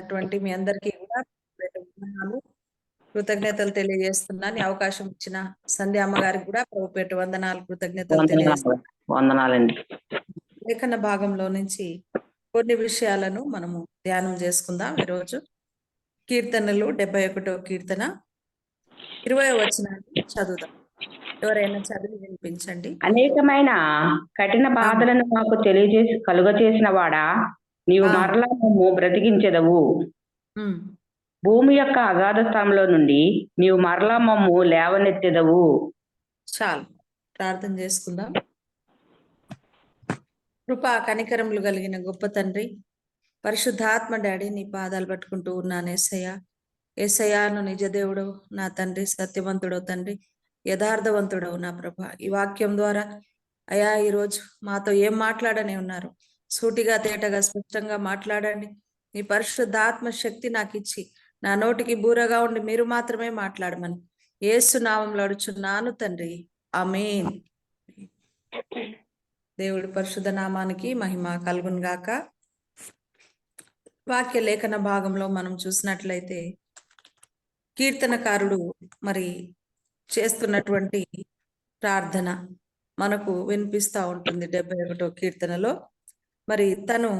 వచ్చినటువంటి మీ అందరికీ కూడా వందనాలు, కృతజ్ఞతలు తెలియజేస్తున్నాను. ఈ అవకాశం ఇచ్చిన సంధ్య అమ్మగారికి కూడా ప్రభుపేట వందనాలు, కృతజ్ఞతలు తెలియజేస్తున్నాను. వందనాలండి. లేఖన భాగంలో నుంచి కొన్ని విషయాలను మనము ధ్యానం చేసుకుందాం. ఈరోజు కీర్తనలు 71వ కీర్తన 20వ వచనాన్ని చదువుదాం. ఎవరైనా చదివి వినిపించండి. అనేకమైన కఠిన బాధలను మాకు కలుగచేసిన వాడా, నీవు మరలా మమ్ము బ్రతికించెదవు. భూమి యొక్క అగాధ స్థలంలో నుండి నీవు మరలా మమ్ము లేవనెత్తెదవు. చాలు, ప్రార్థన చేసుకుందాం. కృపా కనికరములు కలిగిన గొప్ప తండ్రి, పరిశుద్ధాత్మ డాడీ, నీ పాదాలు పట్టుకుంటూ ఉన్నాను. ఏసయ్యాను నిజ దేవుడు నా తండ్రి, సత్యవంతుడవు తండ్రి, యథార్థవంతుడవు నా ప్రభ. ఈ వాక్యం ద్వారా అయా ఈరోజు మాతో ఏం మాట్లాడని ఉన్నారు, సూటిగా తేటగా స్పష్టంగా మాట్లాడండి. నీ పరిశుద్ధాత్మ శక్తి నాకు ఇచ్చి నా నోటికి బూరగా ఉండి మీరు మాత్రమే మాట్లాడమని యేసు నామములో అడుచున్నాను తండ్రి, ఆమేన్. దేవుడి పరిశుద్ధ నామానికి మహిమ కలుగును గాక. వాక్య లేఖన భాగంలో మనం చూసినట్లయితే కీర్తనకారుడు మరి చేస్తున్నటువంటి ప్రార్థన మనకు వినిపిస్తూ ఉంటుంది. 71వ కీర్తనలో మరి తను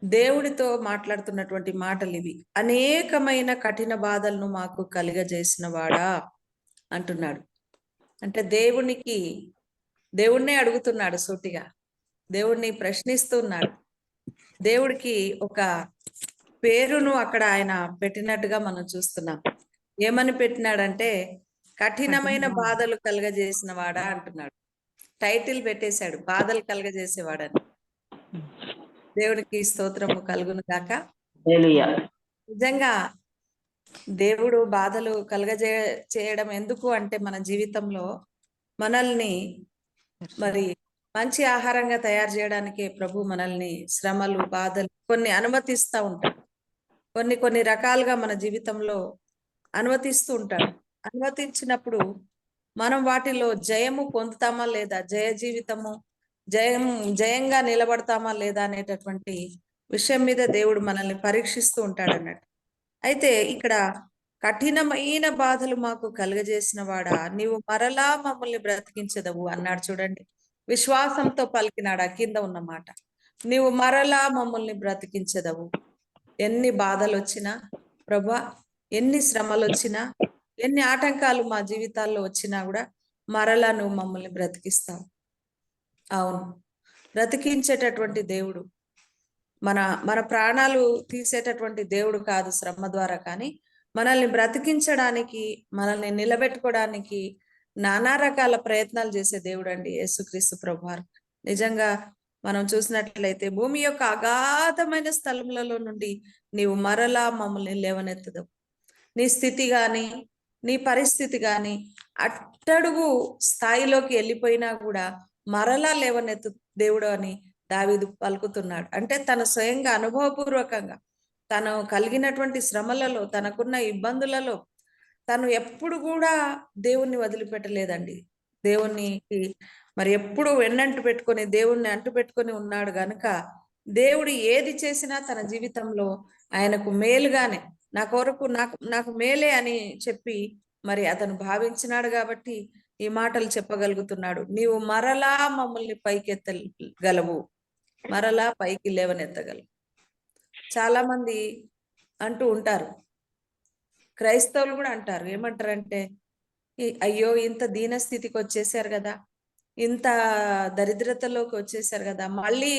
దేవుడితో మాట్లాడుతున్నటువంటి మాటలు ఇవి. అనేకమైన కఠిన బాధలను మాకు కలిగజేసిన వాడా అంటున్నాడు. అంటే దేవుణ్ణే అడుగుతున్నాడు సూటిగా, దేవుణ్ణి ప్రశ్నిస్తున్నాడు. దేవుడికి ఒక పేరును అక్కడ ఆయన పెట్టినట్టుగా మనం చూస్తున్నాం. ఏమని పెట్టినాడంటే కఠినమైన బాధలు కలగజేసిన వాడా అంటున్నాడు. టైటిల్ పెట్టేశాడు, బాధలు కలగజేసేవాడని. దేవుడికి స్తోత్రము కలుగును గాక. నిజంగా దేవుడు బాధలు చేయడం ఎందుకు అంటే మన జీవితంలో మనల్ని మరి మంచి ఆహారంగా తయారు చేయడానికి ప్రభు మనల్ని శ్రమలు, బాధలు కొన్ని అనుమతిస్తూ ఉంటాడు. కొన్ని రకాలుగా మన జీవితంలో అనుమతిస్తూ ఉంటాడు. అనుమతించినప్పుడు మనం వాటిలో జయము పొందుతామా లేదా, జయంగా నిలబడతామా లేదా అనేటటువంటి విషయం మీద దేవుడు మనల్ని పరీక్షిస్తూ ఉంటాడు అన్నట్టు. అయితే ఇక్కడ కఠినమైన బాధలు మాకు కలుగజేసిన వాడా, నీవు మరలా మమ్మల్ని బ్రతికించదవు అన్నాడు. చూడండి, విశ్వాసంతో పలికినాడు. కింద ఉన్నమాట, నీవు మరలా మమ్మల్ని బ్రతికించదవు. ఎన్ని బాధలు వచ్చినా ప్రభా, ఎన్ని శ్రమలు వచ్చినా, ఎన్ని ఆటంకాలు మా జీవితాల్లో వచ్చినా కూడా మరలా నువ్వు మమ్మల్ని బ్రతికిస్తావు. అవును, బ్రతికించేటటువంటి దేవుడు, మన ప్రాణాలు తీసేటటువంటి దేవుడు కాదు శ్రమ ద్వారా, కానీ మనల్ని బ్రతికించడానికి, మనల్ని నిలబెట్టుకోవడానికి నానా రకాల ప్రయత్నాలు చేసే దేవుడు అండి యేసుక్రీస్తు ప్రభువారు. నిజంగా మనం చూసినట్లయితే భూమి యొక్క అగాధమైన స్థలములలో నుండి నీవు మరలా మమ్మల్ని లేవనెత్తదవు. నీ స్థితి గాని, నీ పరిస్థితి గాని అట్టడుగు స్థాయిలోకి వెళ్ళిపోయినా కూడా మరలా లేవనెత్తు దేవుడు అని దావీదు పలుకుతున్నాడు. అంటే తన స్వయంగా అనుభవపూర్వకంగా తను కలిగినటువంటి శ్రమలలో, తనకున్న ఇబ్బందులలో తను ఎప్పుడు కూడా దేవుణ్ణి వదిలిపెట్టలేదండి. దేవునికి మరి ఎప్పుడు వెన్నంటు పెట్టుకొని, దేవుణ్ణి అంటు పెట్టుకొని ఉన్నాడు గనుక దేవుడు ఏది చేసినా తన జీవితంలో ఆయనకు మేలుగానే, నా కొరకు నాకు మేలే అని చెప్పి మరి అతను భావించినాడు. కాబట్టి ఈ మాటలు చెప్పగలుగుతున్నాడు. నీవు మరలా మమ్మల్ని పైకెత్తగలవు, మరలా పైకి లేవనెత్తగలవు. చాలా మంది అంటూ ఉంటారు, క్రైస్తవులు కూడా అంటారు. ఏమంటారంటే, అయ్యో ఇంత దీనస్థితికి వచ్చేసారు కదా, ఇంత దరిద్రతలోకి వచ్చేసారు కదా, మళ్ళీ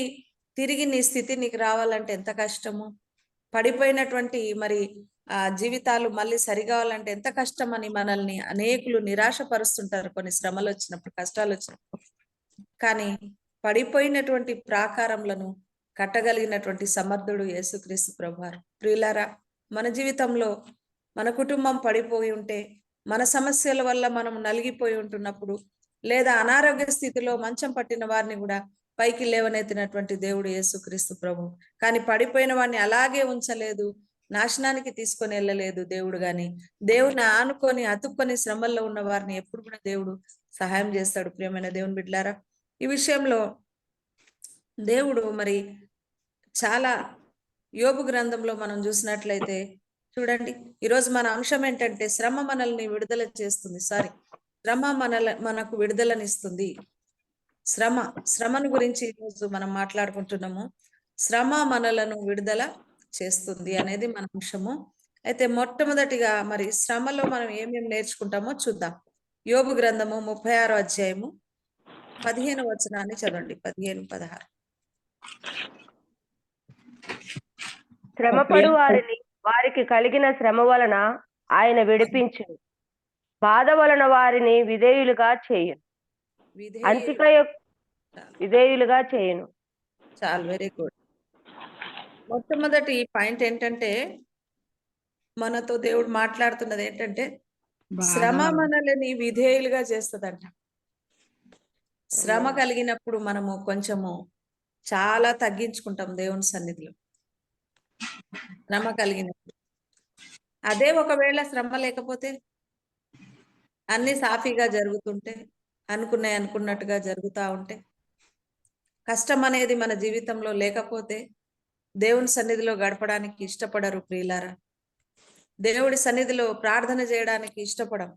తిరిగి నీ స్థితి నీకు రావాలంటే ఎంత కష్టము, పడిపోయినటువంటి మరి జీవితాలు మళ్ళీ సరికావాలంటే ఎంత కష్టం అని మనల్ని అనేకులు నిరాశపరుస్తుంటారు కొన్ని శ్రమలు వచ్చినప్పుడు, కష్టాలు వచ్చినప్పుడు. కానీ పడిపోయినటువంటి ప్రాకారములను కట్టగలిగినటువంటి సమర్థుడు యేసుక్రీస్తు ప్రభువారు. ప్రియులారా, మన జీవితంలో మన కుటుంబం పడిపోయి ఉంటే, మన సమస్యల వల్ల మనం నలిగిపోయి ఉంటున్నప్పుడు, లేదా అనారోగ్య స్థితిలో మంచం పట్టిన వారిని కూడా పైకి లేవనెత్తినటువంటి దేవుడు యేసుక్రీస్తు ప్రభు. కానీ పడిపోయిన వాడిని అలాగే ఉంచలేదు, నాశనానికి తీసుకొని వెళ్ళలేదు దేవుడు. కానీ దేవుని ఆనుకొని అతుక్కొని శ్రమల్లో ఉన్న వారిని ఎప్పుడు కూడా దేవుడు సహాయం చేస్తాడు. ప్రియమైన దేవుని బిడ్డలారా, ఈ విషయంలో దేవుడు మరి చాలా యోబు గ్రంథంలో మనం చూసినట్లయితే చూడండి, ఈరోజు మన అంశం ఏంటంటే శ్రమ మనల్ని విడుదల చేస్తుంది. శ్రమ మనకు విడుదలనిస్తుంది. శ్రమను గురించి ఈరోజు మనం మాట్లాడుకుంటున్నాము. శ్రమ మనలను విడుదల చేస్తుంది అనేది మన అంశము. అయితే మొట్టమొదటిగా మరి శ్రమలో మనం ఏమేమి నేర్చుకుంటామో చూద్దాం. యోబు గ్రంథము 36వ అధ్యాయము 15వ వచనాన్ని చదవండి. 15, 16. శ్రమపడు వారికి కలిగిన శ్రమ వలన ఆయన విడిపించును, బాధ వలన వారిని విధేయులుగా చేయును. విధేయులుగా చేయును. చాలు, వెరీ గుడ్. మొట్టమొదటి పాయింట్ ఏంటంటే మనతో దేవుడు మాట్లాడుతున్నది ఏంటంటే శ్రమ మనల్ని విధేయులుగా చేస్తుందంట. శ్రమ కలిగినప్పుడు మనము కొంచెము చాలా తగ్గించుకుంటాం దేవుని సన్నిధిలో. శ్రమ కలిగినప్పుడు, అదే ఒకవేళ శ్రమ లేకపోతే అన్ని సాఫీగా జరుగుతుంటే, అనుకున్నట్టుగా జరుగుతూ ఉంటే, కష్టం అనేది మన జీవితంలో లేకపోతే దేవుని సన్నిధిలో గడపడానికి ఇష్టపడరు ప్రియులారా. దేవుడి సన్నిధిలో ప్రార్థన చేయడానికి ఇష్టపడం.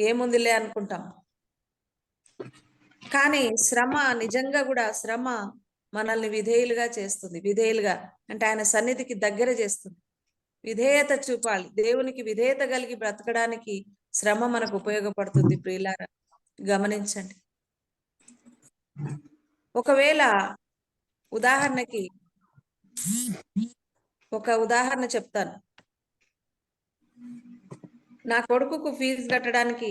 ఏముందిలే అనుకుంటాం. కానీ శ్రమ, నిజంగా కూడా శ్రమ మనల్ని విధేయులుగా చేస్తుంది. విధేయులుగా అంటే ఆయన సన్నిధికి దగ్గర చేస్తుంది. విధేయత చూపాలి. దేవునికి విధేయత కలిగి బ్రతకడానికి శ్రమ మనకు ఉపయోగపడుతుంది ప్రియులారా. గమనించండి. ఒకవేళ ఉదాహరణకి ఒక ఉదాహరణ చెప్తాను. నా కొడుకుకు ఫీజు కట్టడానికి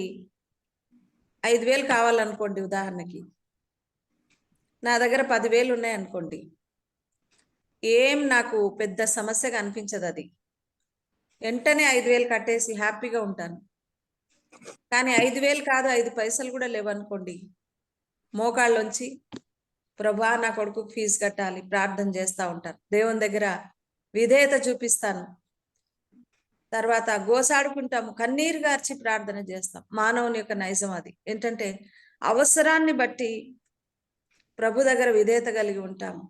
5,000 కావాలనుకోండి. ఉదాహరణకి నా దగ్గర 10,000 ఉన్నాయనుకోండి. ఏం నాకు పెద్ద సమస్యగా అనిపించదు. అది వెంటనే 5,000 కట్టేసి హ్యాపీగా ఉంటాను. కానీ 5,000 కాదు, 5 పైసలు కూడా లేవనుకోండి, మోకాళ్ళొంచి ప్రభా నా కొడుకుకు ఫీజు కట్టాలి ప్రార్థన చేస్తూ ఉంటాను. దేవుని దగ్గర విధేయత చూపిస్తాను. తర్వాత గోసాడుకుంటాము, కన్నీరు గార్చి ప్రార్థన చేస్తాం. మానవుని యొక్క నైజం అది. ఏంటంటే అవసరాన్ని బట్టి ప్రభు దగ్గర విధేయత కలిగి ఉంటాము.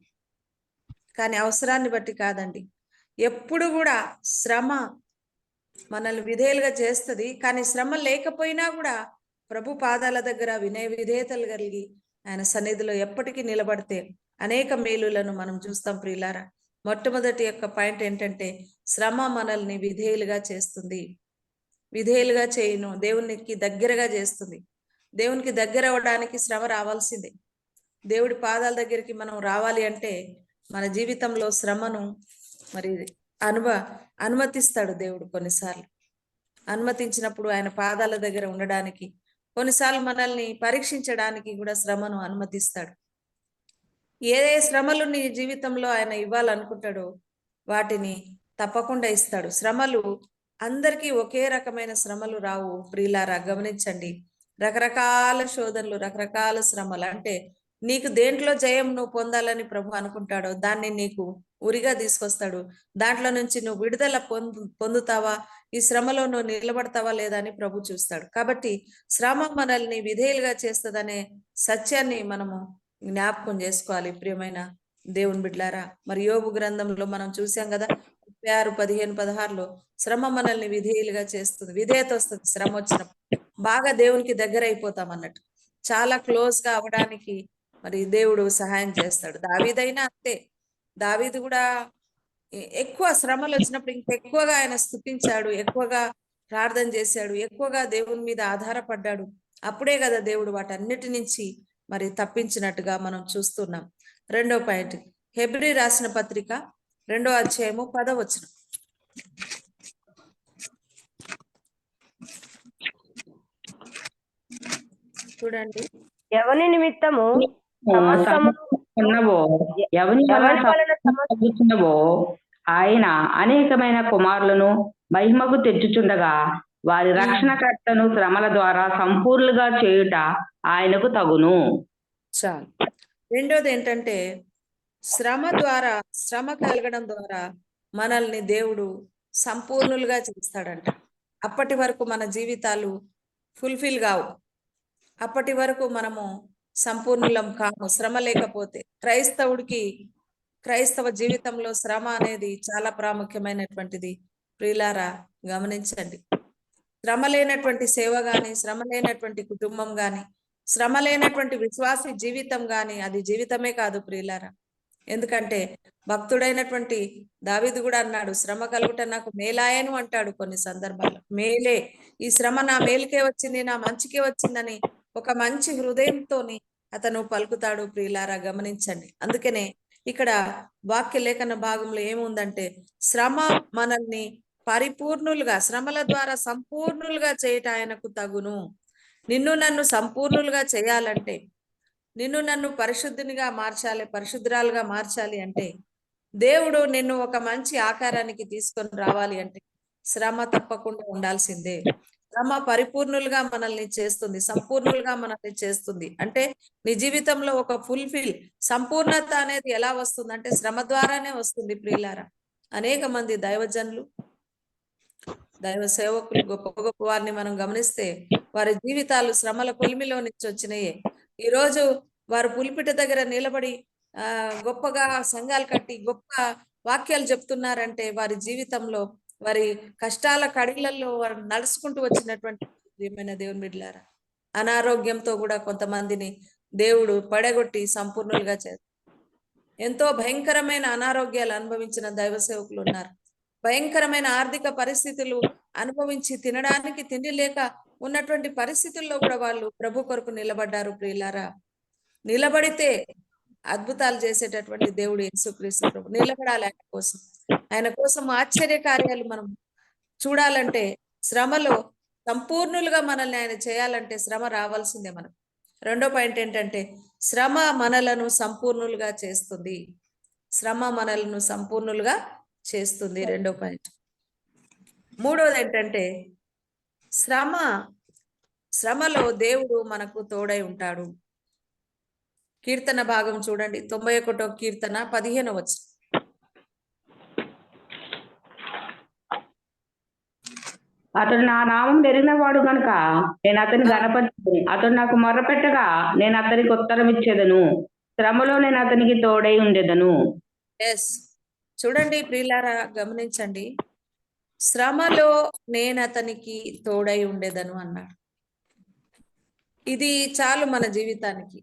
కానీ అవసరాన్ని బట్టి కాదండి. ఎప్పుడు కూడా శ్రమ మనల్ని విధేయులుగా చేస్తుంది. కానీ శ్రమ లేకపోయినా కూడా ప్రభు పాదాల దగ్గర వినయ విధేయతలు కలిగి ఆయన సన్నిధిలో ఎప్పటికీ నిలబడితే అనేక మేలులను మనం చూస్తాం ప్రియులారా. మొట్టమొదటి యొక్క పాయింట్ ఏంటంటే శ్రమ మనల్ని విధేయులుగా చేస్తుంది. విధేయులుగా చేయను, దేవునికి దగ్గరగా చేస్తుంది. దేవునికి దగ్గర అవ్వడానికి శ్రమ రావాల్సిందే. దేవుడి పాదాల దగ్గరికి మనం రావాలి అంటే మన జీవితంలో శ్రమను మరి అనుమతిస్తాడు దేవుడు. కొన్నిసార్లు అనుమతించినప్పుడు ఆయన పాదాల దగ్గర ఉండడానికి, కొన్నిసార్లు మనల్ని పరీక్షించడానికి కూడా శ్రమను అనుమతిస్తాడు. ఏ శ్రమలు నీ జీవితంలో ఆయన ఇవ్వాలనుకుంటాడో వాటిని తప్పకుండా ఇస్తాడు. శ్రమలు అందరికీ ఒకే రకమైన శ్రమలు రావు ప్రియులారా. గమనించండి. రకరకాల శోధనలు, రకరకాల శ్రమలు. అంటే నీకు దేంట్లో జయం నువ్వు పొందాలని ప్రభు అనుకుంటాడో దాన్ని నీకు ఉరిగా తీసుకొస్తాడు. దాంట్లో నుంచి నువ్వు విడుదల పొందుతావా, ఈ శ్రమలో నువ్వు నిలబడతావా లేదా అని ప్రభు చూస్తాడు. కాబట్టి శ్రమ మనల్ని విధేయులుగా చేస్తుందనే సత్యాన్ని మనము జ్ఞాపకం చేసుకోవాలి ప్రియమైన దేవుని బిడ్డలారా. మరి యోబు గ్రంథంలో మనం చూసాం కదా, 36, 15, 16లో శ్రమ మనల్ని విధేయులుగా చేస్తుంది. విధేయత వస్తుంది శ్రమ వచ్చినప్పుడు. బాగా దేవునికి దగ్గర అయిపోతాం అన్నట్టు. చాలా క్లోజ్ గా అవడానికి మరి దేవుడు సహాయం చేస్తాడు. దావీదైనా అంతే. దావీదు కూడా ఎక్కువ శ్రమలు వచ్చినప్పుడు ఇంకెక్కువగా ఆయన స్తుతించాడు, ఎక్కువగా ప్రార్థన చేశాడు, ఎక్కువగా దేవుని మీద ఆధారపడ్డాడు. అప్పుడే కదా దేవుడు వాటన్నిటి నుంచి మరి తప్పించినట్టుగా మనం చూస్తున్నాం. రెండో పాయింట్, హెబ్రీ రాసిన పత్రిక 2వ అధ్యాయము 10వ వచనం చూడండి. ఎవని నిమిత్తము ఆయన అనేకమైన కుమారులను మహిమకు తెచ్చుచుండగా వారి రక్షణకర్తను శ్రమల ద్వారా సంపూర్ణంగా చేయుట ఆయనకు తగును. చాలు. రెండోది ఏంటంటే శ్రమ కలగడం ద్వారా మనల్ని దేవుడు సంపూర్ణులుగా చేస్తాడంట. అప్పటి వరకు మన జీవితాలు ఫుల్ఫిల్ కావు. అప్పటి వరకు మనము సంపూర్ణులం కాము శ్రమ లేకపోతే. క్రైస్తవ జీవితంలో శ్రమ అనేది చాలా ప్రాముఖ్యమైనటువంటిది. ప్రియులారా గమనించండి. శ్రమ లేనటువంటి సేవ గాని, శ్రమ లేనటువంటి కుటుంబం గాని, శ్రమ లేనటువంటి విశ్వాసి జీవితం గాని అది జీవితమే కాదు ప్రియులారా. ఎందుకంటే భక్తుడైనటువంటి దావీదు కూడా అన్నాడు, శ్రమ కలుగుట నాకు మేలాయను అంటాడు కొన్ని సందర్భాల్లో. మేలే, ఈ శ్రమ నా మేలుకే వచ్చింది, నా మంచికే వచ్చిందని ఒక మంచి హృదయంతోని అతను పలుకుతాడు ప్రియులారా గమనించండి. అందుకనే ఇక్కడ వాక్య లేఖన భాగంలో ఏముందంటే శ్రమ మనల్ని పరిపూర్ణులుగా, శ్రమల ద్వారా సంపూర్ణులుగా చేయట ఆయనకు తగును. నిన్ను నన్ను సంపూర్ణులుగా చేయాలంటే, నిన్ను నన్ను పరిశుద్ధునిగా మార్చాలి, పరిశుద్ధురాలుగా మార్చాలి అంటే, దేవుడు నిన్ను ఒక మంచి ఆకారానికి తీసుకొని రావాలి అంటే శ్రమ తప్పకుండా ఉండాల్సిందే. శ్రమ పరిపూర్ణులుగా మనల్ని చేస్తుంది, సంపూర్ణులుగా మనల్ని చేస్తుంది. అంటే నీ జీవితంలో ఒక ఫుల్ఫిల్ సంపూర్ణత అనేది ఎలా వస్తుంది అంటే శ్రమ ద్వారానే వస్తుంది ప్రియులారా. అనేక మంది దైవజనులు, దైవ సేవకులు, గొప్ప గొప్ప వారిని మనం గమనిస్తే వారి జీవితాలు శ్రమల కొలిమిలో నుంచి వచ్చినాయే. ఈరోజు వారు పులిపిట దగ్గర నిలబడి గొప్పగా సంఘాలు కట్టి గొప్ప వాక్యాలు చెప్తున్నారంటే వారి జీవితంలో, వారి కష్టాల కడిలలో వారు నడుచుకుంటూ వచ్చినటువంటి ప్రియమైన దేవుని బిడ్డలారా, అనారోగ్యంతో కూడా కొంతమందిని దేవుడు పడగొట్టి సంపూర్ణులుగా చేస్తారు. ఎంతో భయంకరమైన అనారోగ్యాలు అనుభవించిన దైవ సేవకులు ఉన్నారు. భయంకరమైన ఆర్థిక పరిస్థితులు అనుభవించి తినడానికి తిండి లేక ఉన్నటువంటి పరిస్థితుల్లో కూడా వాళ్ళు ప్రభు కొరకు నిలబడ్డారు ప్రియులారా. నిలబడితే అద్భుతాలు చేసేటటువంటి దేవుడు యేసుక్రీస్తు ప్రభు. నిలబడాలి ఆయన కోసం. ఆయన కోసం ఆశ్చర్య కార్యాలు మనం చూడాలంటే, శ్రమలో సంపూర్ణులుగా మనల్ని ఆయన చేయాలంటే శ్రమ రావాల్సిందే మనం. రెండో పాయింట్ ఏంటంటే శ్రమ మనలను సంపూర్ణులుగా చేస్తుంది. శ్రమ మనలను సంపూర్ణులుగా చేస్తుంది, రెండో పాయింట్. మూడోది ఏంటంటే శ్రమలో దేవుడు మనకు తోడై ఉంటాడు. కీర్తన భాగం చూడండి, 91వ కీర్తన 15వ వచనం. అతడు నా నామం ఎరిగినవాడు గనుక నేను అతని గణపతిని. అతడు నాకు మొర్రపెట్టగా నేను అతనికి ఉత్తరం ఇచ్చేదను. శ్రమలో నేను అతనికి తోడై ఉండేదను. ఎస్, చూడండి ప్రియులారా గమనించండి. శ్రమలో నేను అతనికి తోడై ఉండేదను అన్నాడు. ఇది చాలు మన జీవితానికి.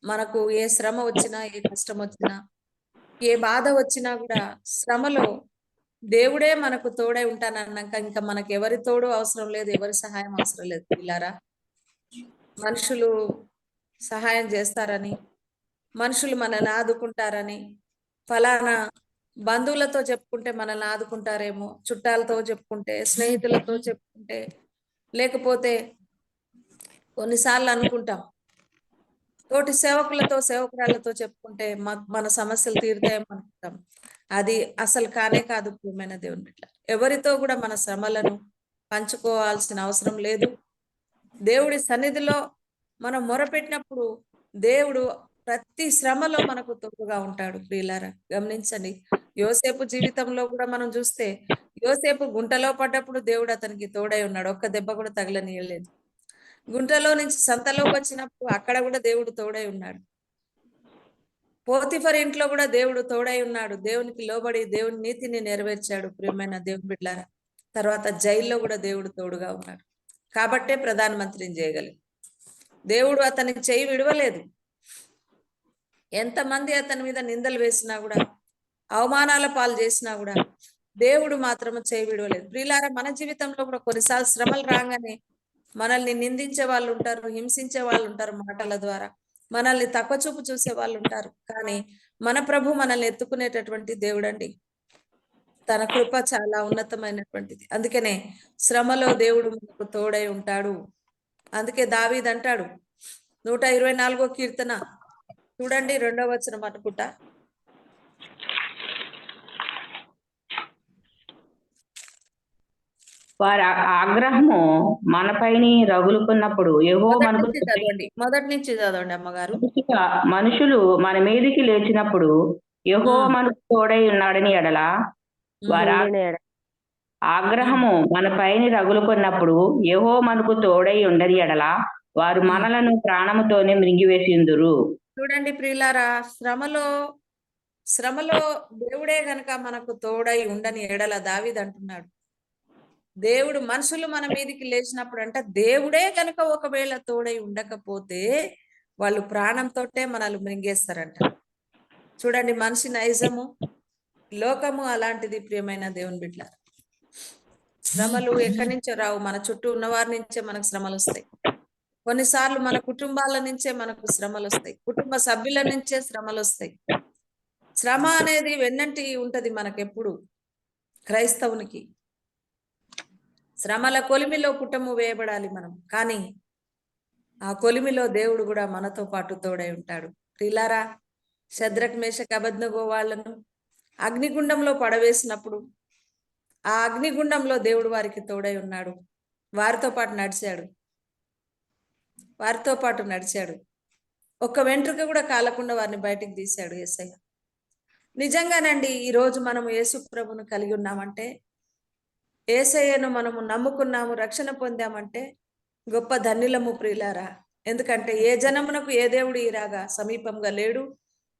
మనకు ఏ శ్రమ వచ్చినా, ఏ కష్టం వచ్చినా, ఏ బాధ వచ్చినా కూడా శ్రమలో దేవుడే మనకు తోడై ఉంటానన్నాక ఇంకా మనకు ఎవరి తోడు అవసరం లేదు, ఎవరి సహాయం అవసరం లేదు పిల్లారా. మనుషులు సహాయం చేస్తారని, మనుషులు మనల్ని ఆదుకుంటారని, ఫలానా బంధువులతో చెప్పుకుంటే మనల్ని ఆదుకుంటారేమో, చుట్టాలతో చెప్పుకుంటే, స్నేహితులతో చెప్పుకుంటే, లేకపోతే కొన్నిసార్లు అనుకుంటాం తోటి సేవకులతో, సేవకురాళ్ళతో చెప్పుకుంటే మన సమస్యలు తీరుతాయేమో అనుకుంటాం. అది అసలు కానే కాదు ప్రియమైన దేవుని బిడ్డ. ఎవరితో కూడా మన శ్రమలను పంచుకోవాల్సిన అవసరం లేదు. దేవుడి సన్నిధిలో మనం మొరపెట్టినప్పుడు దేవుడు ప్రతి శ్రమలో మనకు తోడుగా ఉంటాడు ప్రియులారా. గమనించండి, యోసేపు జీవితంలో కూడా మనం చూస్తే, యోసేపు గుంటలో పడ్డప్పుడు దేవుడు అతనికి తోడై ఉన్నాడు, ఒక్క దెబ్బ కూడా తగలనీయలేదు. గుంటలో నుంచి సంతలోకి వచ్చినప్పుడు అక్కడ కూడా దేవుడు తోడై ఉన్నాడు. పోతిఫర్ ఇంట్లో కూడా దేవుడు తోడై ఉన్నాడు. దేవునికి లోబడి దేవుని నీతిని నెరవేర్చాడు ప్రియమైన దేవుని బిడ్డలారా. తర్వాత జైల్లో కూడా దేవుడు తోడుగా ఉన్నాడు. కాబట్టే ప్రధానమంత్రిని చేయగలిగాడు. దేవుడు అతనికి చేయి విడవలేదు. ఎంతమంది అతని మీద నిందలు వేసినా కూడా, అవమానాల పాలు చేసినా కూడా దేవుడు మాత్రము చేయి విడవలేదు. ప్రియులారా, మన జీవితంలో కూడా కొన్నిసార్లు శ్రమలు రాగానే మనల్ని నిందించే వాళ్ళు ఉంటారు, హింసించే వాళ్ళు ఉంటారు, మాటల ద్వారా మనల్ని తక్కువ చూపు చూసే వాళ్ళు ఉంటారు. కానీ మన ప్రభు మనల్ని ఎత్తుకునేటటువంటి దేవుడండి. తన కృప చాలా ఉన్నతమైనటువంటిది. అందుకనే శ్రమలో దేవుడు మనకు తోడై ఉంటాడు. అందుకే దావీదు అంటాడు 124వ కీర్తన చూడండి, 2వ వచనం అనుకుంటా. వారి ఆగ్రహము మనపైని రగులుకున్నప్పుడు యెహోవా మనకు మొదటి నుంచి చదవండి అమ్మగారు. మనుషులు మన మీదికి లేచినప్పుడు యెహోవా మనకు తోడై ఉన్నాడని ఎడల, వారి ఆగ్రహము మనపైని రగులుకున్నప్పుడు యెహోవా మనకు తోడై ఉండని ఎడల వారు మనలను ప్రాణముతోనే మృంగివేసిందురు. చూడండి ప్రియులారా, శ్రమలో శ్రమలో దేవుడే గనక మనకు తోడై ఉండని ఎడల దావీదు అంటున్నాడు, దేవుడు మనుషులు మన మీదికి లేచినప్పుడు అంట దేవుడే గనక ఒకవేళ తోడై ఉండకపోతే వాళ్ళు ప్రాణంతోటే మనల్ని మృంగేస్తారంట. చూడండి మనిషి నైజము, లోకము అలాంటిది. ప్రియమైన దేవుని బిడ్డ, శ్రమలు ఎక్కడి నుంచో రావు, మన చుట్టూ ఉన్న వారి నుంచే మనకు శ్రమలు వస్తాయి. కొన్నిసార్లు మన కుటుంబాల నుంచే మనకు శ్రమలు వస్తాయి, కుటుంబ సభ్యుల నుంచే శ్రమలు వస్తాయి. శ్రమ అనేది వెన్నంటి ఉంటది మనకెప్పుడు. క్రైస్తవునికి శ్రమల కొలిమిలో పుట్టము వేయబడాలి మనం, కానీ ఆ కొలిమిలో దేవుడు కూడా మనతో పాటు తోడై ఉంటాడు. ప్రియులారా, శద్రక్ మేషక్ అబేద్నెగో వాళ్ళను అగ్నిగుండంలో పడవేసినప్పుడు ఆ అగ్నిగుండంలో దేవుడు వారికి తోడై ఉన్నాడు, వారితో పాటు నడిచాడు. ఒక్క వెంట్రుక కూడా కాలకుండా వారిని బయటికి తీశాడు యేసయ్య. నిజంగానండి, ఈరోజు మనము యేసు ప్రభును కలిగి ఉన్నామంటే, యేసయ్యను మనము నమ్ముకున్నాము, రక్షణ పొందామంటే గొప్ప ధన్యులము ప్రియులారా. ఎందుకంటే ఏ జనమునకు ఏ దేవుడు ఇరాగా సమీపంగా లేడు.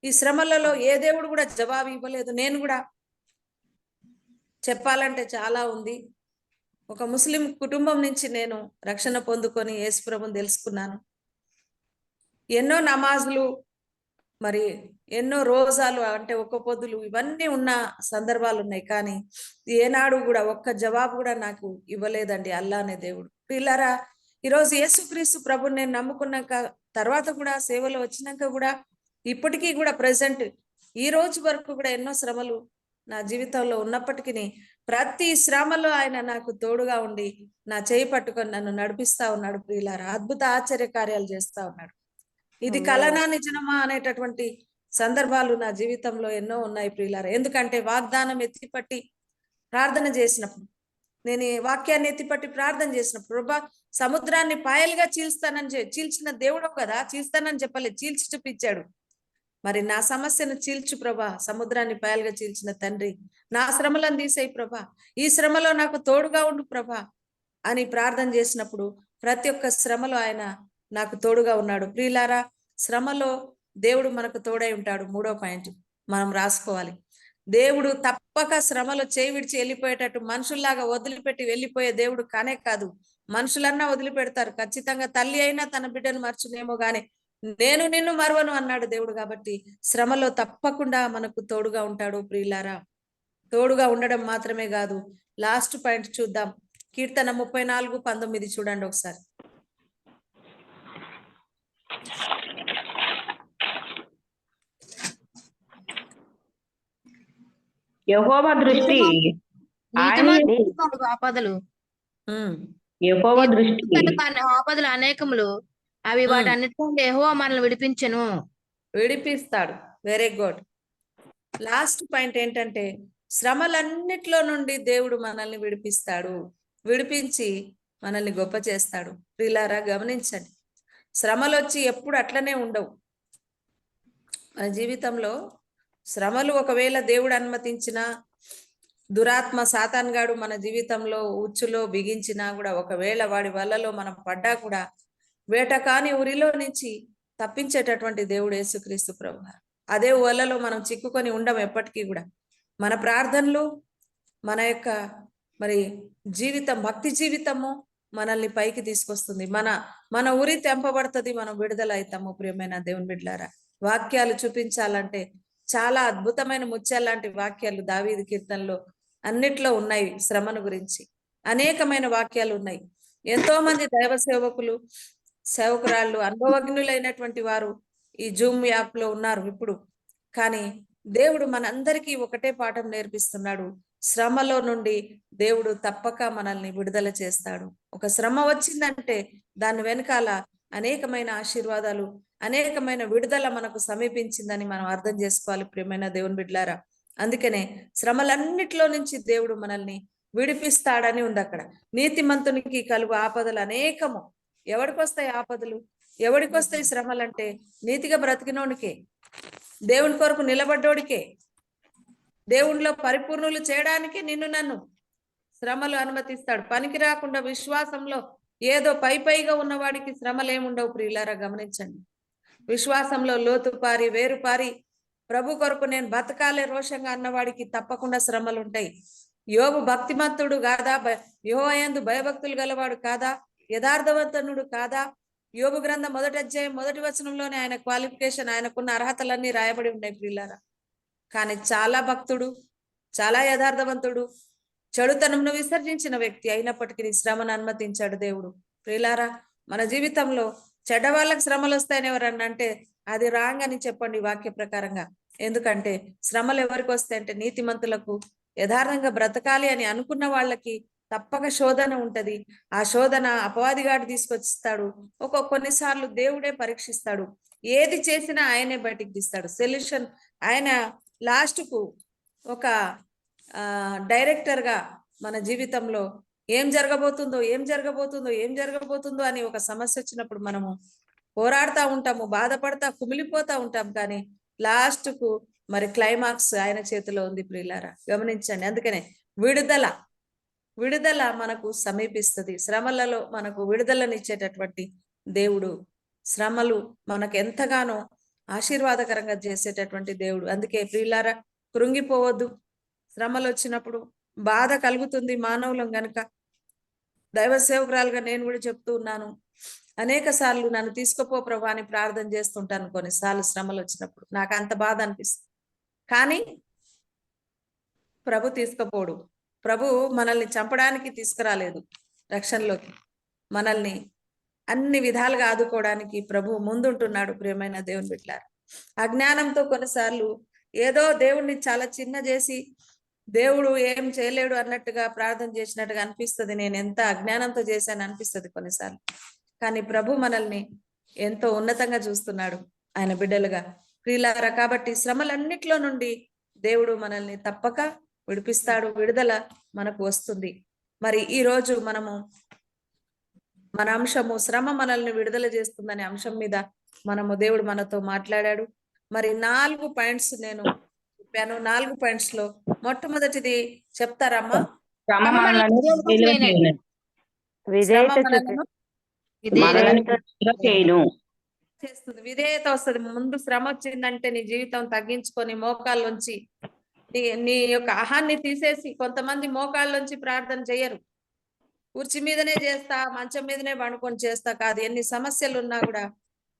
ఈ శ్రమలలో ఏ దేవుడు కూడా జవాబు ఇవ్వలేదు. నేను కూడా చెప్పాలంటే చాలా ఉంది. ఒక ముస్లిం కుటుంబం నుంచి నేను రక్షణ పొందుకొని యేసు ప్రభుని తెలుసుకున్నాను. ఎన్నో నమాజులు, మరి ఎన్నో రోజాలు, అంటే ఒక్క పొద్దులు, ఇవన్నీ ఉన్న సందర్భాలు ఉన్నాయి. కానీ ఏనాడు కూడా ఒక్క జవాబు కూడా నాకు ఇవ్వలేదండి అల్లా అనే దేవుడు. పిల్లరా, ఈరోజు యేసుక్రీస్తు ప్రభుని నేను నమ్ముకున్నాక తర్వాత కూడా సేవలో వచ్చినాక కూడా ఇప్పటికీ కూడా ప్రెసెంట్ ఈ రోజు వరకు కూడా ఎన్నో శ్రమలు నా జీవితంలో ఉన్నప్పటికీ ప్రతి శ్రమలో ఆయన నాకు తోడుగా ఉండి నా చేయి పట్టుకొని నన్ను నడిపిస్తా ఉన్నాడు. ప్రియులారా, అద్భుత ఆశ్చర్య కార్యాలు చేస్తా ఉన్నాడు. ఇది కలనా నిజమా అనేటటువంటి సందర్భాలు నా జీవితంలో ఎన్నో ఉన్నాయి ప్రియులారా. ఎందుకంటే వాగ్దానం ఎత్తిపట్టి ప్రార్థన చేసినప్పుడు, నేను ఈ వాక్యాన్ని ఎత్తిపట్టి ప్రార్థన చేసినప్పుడు, ప్రభా సముద్రాన్ని పాయలుగా చీల్చిన దేవుడు కదా, చీల్స్తానని చెప్పలేదు, చీల్చి చూపించాడు. మరి నా సమస్యను చీల్చు ప్రభా, సముద్రాన్ని పాయలుగా చీల్చిన తండ్రి, నా శ్రమలను తీసేయి ప్రభా, ఈ శ్రమలో నాకు తోడుగా ఉండు ప్రభా అని ప్రార్థన చేసినప్పుడు ప్రతి ఒక్క శ్రమలో ఆయన నాకు తోడుగా ఉన్నాడు. ప్రియులారా, శ్రమలో దేవుడు మనకు తోడై ఉంటాడు. 3వ పాయింట్ మనం రాసుకోవాలి. దేవుడు తప్పక శ్రమలో చేయి విడిచి వెళ్ళిపోయేటట్టు మనుషుల్లాగా వదిలిపెట్టి వెళ్ళిపోయే దేవుడు కానే కాదు. మనుషులన్నా వదిలిపెడతారు, ఖచ్చితంగా తల్లి అయినా తన బిడ్డను మర్చునేమో గాని నేను నిన్ను మరువను అన్నాడు దేవుడు. కాబట్టి శ్రమలో తప్పకుండా మనకు తోడుగా ఉంటాడు. ప్రియులారా, తోడుగా ఉండడం మాత్రమే కాదు, లాస్ట్ పాయింట్ చూద్దాం. కీర్తన 34:19 చూడండి ఒకసారి. యెహోవా దృష్టి ఆపదలు యెహోవా దృష్టి ఆపదలు అనేకములు, అవి వాటన్నిటిలో యెహోవా మనల్ని విడిపిస్తాడు. Very good. లాస్ట్ పాయింట్ ఏంటంటే శ్రమలన్నిట్లో నుండి దేవుడు మనల్ని విడిపిస్తాడు, విడిపించి మనల్ని గొప్ప చేస్తాడు. ప్రియులారా, గమనించండి, శ్రమలు వచ్చి ఎప్పుడు అట్లనే ఉండవు. మన జీవితంలో శ్రమలు ఒకవేళ దేవుడు అనుమతించిన, దురాత్మ సాతాన్గాడు మన జీవితంలో ఉచ్చులో బిగించినా కూడా, ఒకవేళ వాడి వలలో మనం పడ్డా కూడా వేట కాని ఊరిలో నుంచి తప్పించేటటువంటి దేవుడు యేసుక్రీస్తు ప్రభు. అదే వలలో మనం చిక్కుకొని ఉండం ఎప్పటికీ కూడా. మన ప్రార్థనలు, మన యొక్క మరి జీవితం, భక్తి జీవితము మనల్ని పైకి తీసుకొస్తుంది. మన ఉరి తెంపబడుతుంది, మనం విడుదల అవుతాము. ప్రియమైన దేవుని బిడ్డలారా, వాక్యాలు చూపించాలంటే చాలా అద్భుతమైన ముత్యాలు లాంటి వాక్యాలు దావీదు కీర్తనలో అన్నిట్లో ఉన్నాయి. శ్రమను గురించి అనేకమైన వాక్యాలు ఉన్నాయి. ఎంతో మంది దైవ సేవకురాళ్ళు, అనుభవజ్ఞులైనటువంటి వారు ఈ జూమ్ యాప్ లో ఉన్నారు ఇప్పుడు. కానీ దేవుడు మనందరికీ ఒకటే పాఠం నేర్పిస్తున్నాడు. శ్రమలో నుండి దేవుడు తప్పక మనల్ని విడుదల చేస్తాడు. ఒక శ్రమ వచ్చిందంటే దాని వెనకాల అనేకమైన ఆశీర్వాదాలు, అనేకమైన విడుదల మనకు సమీపించిందని మనం అర్థం చేసుకోవాలి. ప్రియమైన దేవుని బిడ్డలారా, అందుకనే శ్రమలన్నిట్లో నుంచి దేవుడు మనల్ని విడిపిస్తాడని ఉంది అక్కడ. నీతిమంతునికి కలుగు ఆపదలు అనేకము. ఎవడికొస్తాయి ఆపదలు, ఎవడికొస్తాయి శ్రమలంటే నీతిగా బ్రతికినోడికే, దేవుని కొరకు నిలబడ్డోడికే, దేవునిలో పరిపూర్ణులు చేయడానికి నిన్ను నన్ను శ్రమలు అనుమతిస్తాడు. పనికి రాకుండా విశ్వాసంలో ఏదో పైగా ఉన్నవాడికి శ్రమలు ఏముండవు. ప్రియులారా, గమనించండి, విశ్వాసంలో లోతు పారి వేరు పారి ప్రభు కొరకు నేను బతకాలే రోషంగా అన్నవాడికి తప్పకుండా శ్రమలు ఉంటాయి. యోబు భక్తిమంతుడు కాదా? యెహోవాయందు భయభక్తులు గలవాడు కాదా? యథార్థవంతనుడు కాదా? యోబు గ్రంథం 1వ అధ్యాయం 1వ వచనంలోనే ఆయన క్వాలిఫికేషన్, ఆయనకున్న అర్హతలన్నీ రాయబడి ఉన్నాయి ప్రియులారా. కానీ చాలా భక్తుడు, చాలా యథార్థవంతుడు, చెడుతనంను విసర్జించిన వ్యక్తి అయినప్పటికీ శ్రమను అనుమతించాడు దేవుడు. ప్రియులారా, మన జీవితంలో చెడ్డ వాళ్ళకి శ్రమలు వస్తాయని ఎవరన్నా అంటే అది రాంగ్ అని చెప్పండి వాక్య ప్రకారంగా. ఎందుకంటే శ్రమలు ఎవరికి వస్తాయంటే నీతిమంతులకు, యథార్థంగా బ్రతకాలి అని అనుకున్న వాళ్ళకి తప్పక శోధన ఉంటది. ఆ శోధన అపవాదిగాడు తీసుకొచ్చిస్తాడు. కొన్నిసార్లు దేవుడే పరీక్షిస్తాడు. ఏది చేసినా ఆయనే బయటికి తీస్తాడు. సొల్యూషన్ ఆయన లాస్ట్ కు ఒక డైరెక్టర్ గా మన జీవితంలో ఏం జరగబోతుందో అని ఒక సమస్య వచ్చినప్పుడు మనము పోరాడుతూ ఉంటాము, బాధపడతా కుమిలిపోతా ఉంటాం. కానీ లాస్ట్ కు మరి క్లైమాక్స్ ఆయన చేతిలో ఉంది ప్రియులారా, గమనించండి. అందుకనే విడుదల మనకు సమీపిస్తుంది. శ్రమలలో మనకు విడుదలనిచ్చేటటువంటి దేవుడు, శ్రమలు మనకు ఎంతగానో ఆశీర్వాదకరంగా చేసేటటువంటి దేవుడు. అందుకే ప్రియులారా, కృంగిపోవద్దు. శ్రమలు వచ్చినప్పుడు బాధ కలుగుతుంది మానవులం గనుక. దైవ సేవకురాలుగా నేను కూడా చెప్తూ ఉన్నాను, అనేక సార్లు నన్ను తీసుకుపో ప్రభు అని ప్రార్థన చేస్తుంటాను. కొన్నిసార్లు శ్రమలు వచ్చినప్పుడు నాకు అంత బాధ అనిపిస్తుంది. కానీ ప్రభు తీసుకుపోడు. ప్రభు మనల్ని చంపడానికి తీసుకురాలేదు రక్షణలోకి, మనల్ని అన్ని విధాలుగా ఆదుకోవడానికి ప్రభు ముందుంటున్నాడు. ప్రియమైన దేవుని బిడ్డలారా, అజ్ఞానంతో కొన్నిసార్లు ఏదో దేవుణ్ణి చాలా చిన్న చేసి దేవుడు ఏం చేయలేడు అన్నట్టుగా ప్రార్థన చేసినట్టుగా అనిపిస్తుంది. నేను ఎంత అజ్ఞానంతో చేశాను అనిపిస్తుంది కొన్నిసార్లు. కానీ ప్రభు మనల్ని ఎంతో ఉన్నతంగా చూస్తున్నాడు ఆయన బిడ్డలుగా, ప్రియులారా. కాబట్టి శ్రమలన్నిట్లో నుండి దేవుడు మనల్ని తప్పక విడిపిస్తాడు. విడుదల మనకు వస్తుంది. మరి ఈ రోజు మన అంశము శ్రమ మనల్ని విడుదల చేస్తుందనే అంశం మీద దేవుడు మనతో మాట్లాడాడు. మరి 4 పాయింట్స్ నేను చెప్పాను. 4 పాయింట్స్ లో మొట్టమొదటిది చెప్తారమ్మా? చేస్తుంది, విధేయత వస్తుంది. ముందు శ్రమ వచ్చిందంటే నీ జీవితం తగ్గించుకొని మోకాళ్ళలోంచి నీ యొక్క అహాన్ని తీసేసి, కొంతమంది మోకాళ్ళలోంచి ప్రార్థన చేయరు, కుర్చీ మీదనే చేస్తా, మంచం మీదనే పండుకొని చేస్తా కాదు. ఎన్ని సమస్యలు ఉన్నా కూడా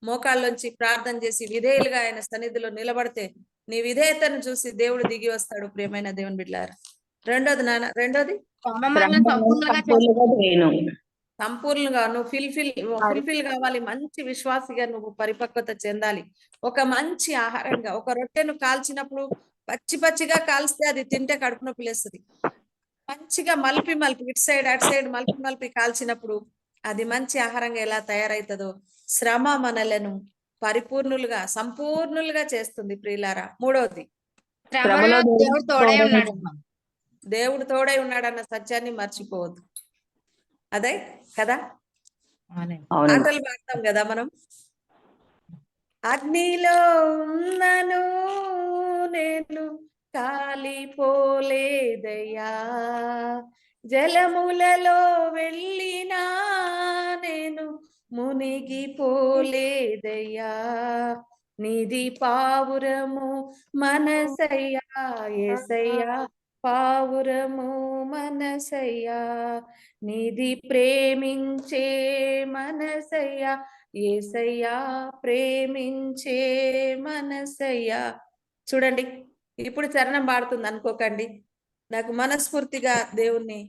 మోకాళ్ళలోంచి ప్రార్థన చేసి విధేయులుగా ఆయన సన్నిధిలో నిలబడితే నీ విధేయతను చూసి దేవుడు దిగి వస్తాడు. ప్రియమైన దేవుని బిడ్డలారా, రెండోది సంపూర్ణంగా నువ్వు ఫుల్ఫిల్ కావాలి. మంచి విశ్వాసిగా నువ్వు పరిపక్వత చెందాలి. ఒక మంచి ఆహారంగా, ఒక రొట్టెను కాల్చినప్పుడు పచ్చిగా కాల్స్తే అది తింటే కడుపు నొప్పి లేస్తుంది. మంచిగా మలిపి ఇటు సైడ్ అటు సైడ్ మలిపి కాల్చినప్పుడు అది మంచి ఆహారంగా ఎలా తయారైతుందో శ్రమ మనలను పరిపూర్ణులుగా సంపూర్ణులుగా చేస్తుంది. ప్రియులారా, మూడవది దేవుడు తోడై ఉన్నాడన్న సత్యాన్ని మర్చిపోవద్దు. అదే కదా, పాటలు పాడతాం కదా మనం, అగ్నిలో ఉన్నను నేను కాలిపోలేదయ్యా, జలములలో వెళ్ళినా నేను మునిగిపోలేదయ్యా, నీది పావురము మనసయ్యా యేసయ్యా, పావురము మనసయ్యా, నీది ప్రేమించే మనసయ్యా యేసయ్యా, ప్రేమించే మనసయ్యా. చూడండి, ఇప్పుడు చరణం పాడుతుంది అనుకోకండి, నాకు మనస్ఫూర్తిగా దేవుణ్ణి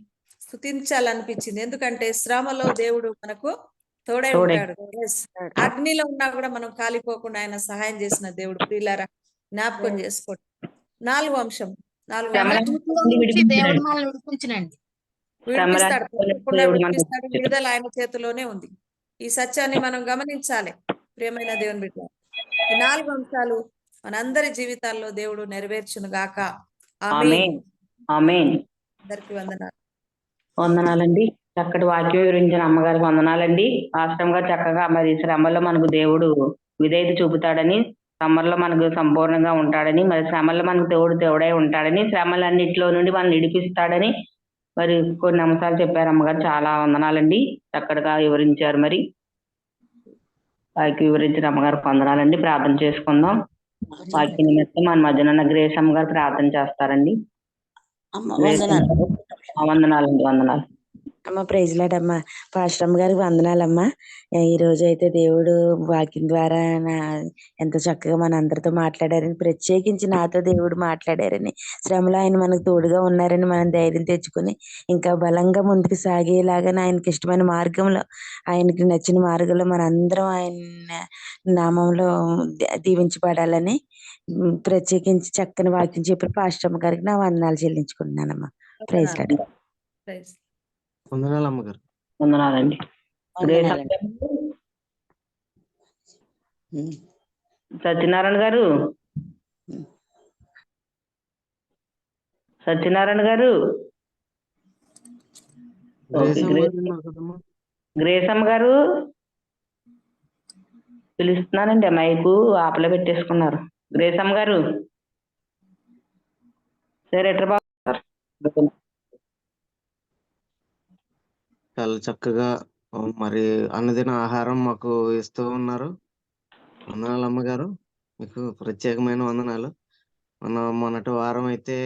స్తుతించాలనిపించింది. ఎందుకంటే శ్రమలో దేవుడు మనకు తోడై ఉంటాడు. అగ్నిలో ఉన్నా కూడా మనం కాలిపోకుండా ఆయన సహాయం చేసిన దేవుడు. ప్రియులారా, జ్ఞాపకం చేసుకోండి. 4వ అంశం, విడిపిస్తాడు. విడుదల ఆయన చేతిలోనే ఉంది. ఈ సత్యాన్ని మనం గమనించాలి. ప్రియమైన దేవుని బిడ్డ, ఈ 4 అంశాలు మనందరి జీవితాల్లో దేవుడు నెరవేర్చును గాక. ఆమేన్. అందరికి వందనాలండి. చక్కటి వాక్యం వివరించిన అమ్మగారికి వందనాలండి. వాస్తవంగా చక్కగా మరి శ్రమలో మనకు దేవుడు విధేయత చూపుతాడని, శ్రమల్లో మనకు సంపూర్ణంగా ఉంటాడని, మరి శ్రమల్లో మనకు తోడై ఉంటాడని, శ్రమలన్నింటిలో నుండి మనం విడిపిస్తాడని మరి కొన్ని అంశాలు చెప్పారు అమ్మగారు. చాలా వందనాలండి, చక్కగా వివరించారు. మరి వారికి వివరించిన అమ్మగారికి వందనాలండి. ప్రార్థన చేసుకుందాం. వాక్య నిమిత్తం మన మధ్యన ఉన్న గ్రేస్ అమ్మ గారు ప్రార్థన చేస్తారండి. అమ్మ గ్రేస్ వందనాలు. వందనాలండి. వందనాలు. అమ్మ ప్రైజ్ లార్డ్ అమ్మ. పాస్టర్ అమ్మ గారికి వందనాలమ్మా. ఈ రోజు అయితే దేవుడు వాక్యం ద్వారా ఎంత చక్కగా మన అందరితో మాట్లాడారని, ప్రత్యేకించి నాతో దేవుడు మాట్లాడారని, శ్రమలో ఆయన మనకు తోడుగా ఉన్నారని మనం ధైర్యం తెచ్చుకొని ఇంకా బలంగా ముందుకు సాగేలాగా ఆయనకి ఇష్టమైన మార్గంలో, ఆయనకి నచ్చిన మార్గంలో మనందరం ఆయన నామంలో దీవించబడాలని ప్రత్యేకించి చక్కని వాక్యం చెప్పిన పాస్టర్ అమ్మ గారికి నా వందనాలు చెల్లించుకుంటున్నానమ్మా. Praise lord. ప్రైజ్. వందనాలు అమ్మగారు. వందనాలండి. గ్రేస్ అమ్మ వందనాలండి. గారు, సత్యనారాయణ గారు, సత్యనారాయణ గారు, గ్రేస్ ఓకే, అమ్మ గ్రేస్ గారు ఉన్నారు కదమ్మా. గ్రేస్ అమ్మ గారు పిలుస్తున్నానండి. మైకు ఆపలో పెట్టేసుకున్నారు. గ్రేస్ అమ్మ గారు, సరే ఎట్రా బాబు. చాలా చక్కగా మరి అన్నదిన ఆహారం మాకు ఇస్తూ ఉన్నారు. వందనాలు అమ్మగారు, మీకు ప్రత్యేకమైన వందనాలు. మొన్నటి వారం అయితే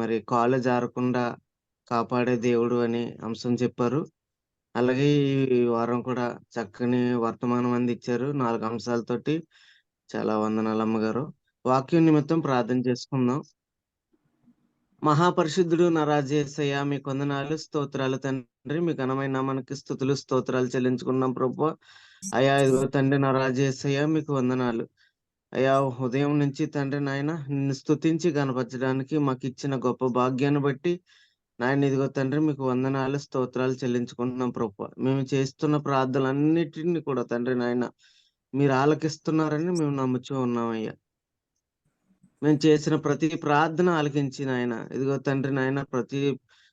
మరి కాళ్ళు జారకుండా కాపాడే దేవుడు అని అంశం చెప్పారు. అలాగే ఈ వారం కూడా చక్కని వర్తమానం అందించారు 4 అంశాలతోటి. చాలా వందనాలు అమ్మగారు. వాక్యం నిమిత్తం ప్రార్థన చేసుకుందాం. మహాపరిశుద్ధుడు నా రాజు యేసయ్య, మీ వందనాలు, స్తోత్రాలు తండ్రి. మీ ఘనమైన నామానికి స్తుతులు స్తోత్రాలు చెల్లించుకున్నాం ప్రభువా. అయ్యా ఇదిగో తండ్రి నా రాజు యేసయ్య, మీకు వందనాలు. అయ్యా ఉదయం నుంచి తండ్రి నాయన నిన్ను స్తుతించి గణపరచడానికి మాకు ఇచ్చిన గొప్ప భాగ్యాన్ని బట్టి నాయన ఇదిగో తండ్రి మీకు వందనాలు, స్తోత్రాలు చెల్లించుకుంటున్నాం ప్రభువా. మేము చేస్తున్న ప్రార్థనలన్నిటిని కూడా తండ్రి నాయన మీరు ఆలకిస్తున్నారని మేము నమ్ముచూ ఉన్నామయ్యా. మేము చేసిన ప్రతి ప్రార్థన ఆలకించి నాయన ఇదిగో తండ్రి నాయన ప్రతి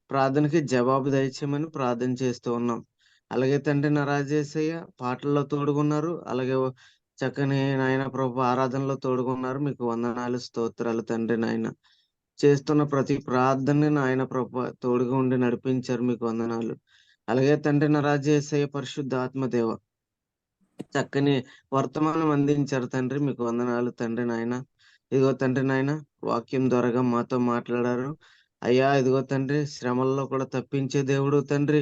ప్రార్థనకి జవాబు దయచేయమని ప్రార్థన చేస్తూ ఉన్నాం. అలాగే తండ్రి నా రాజేశయ్య పాటల్లో తోడుగున్నారు. అలాగే చక్కని నాయన ప్రభు ఆరాధనలో తోడుగున్నారు. మీకు వందనాలు, స్తోత్రాలు తండ్రి నాయన. చేస్తున్న ప్రతి ప్రార్థనని నాయన ప్రభు తోడుగా ఉండి నడిపించారు. మీకు వందనాలు. అలాగే తండ్రి నా రాజేశయ్య పరిశుద్ధ ఆత్మదేవ చక్కని వర్తమానం అందించారు తండ్రి. మీకు వందనాలు తండ్రి నాయన. ఇదిగో తండ్రి నాయన వాక్యం ద్వారాగా మాతో మాట్లాడారు. అయ్యా ఇదిగో తండ్రి శ్రమల్లో కూడా తప్పించే దేవుడు తండ్రి.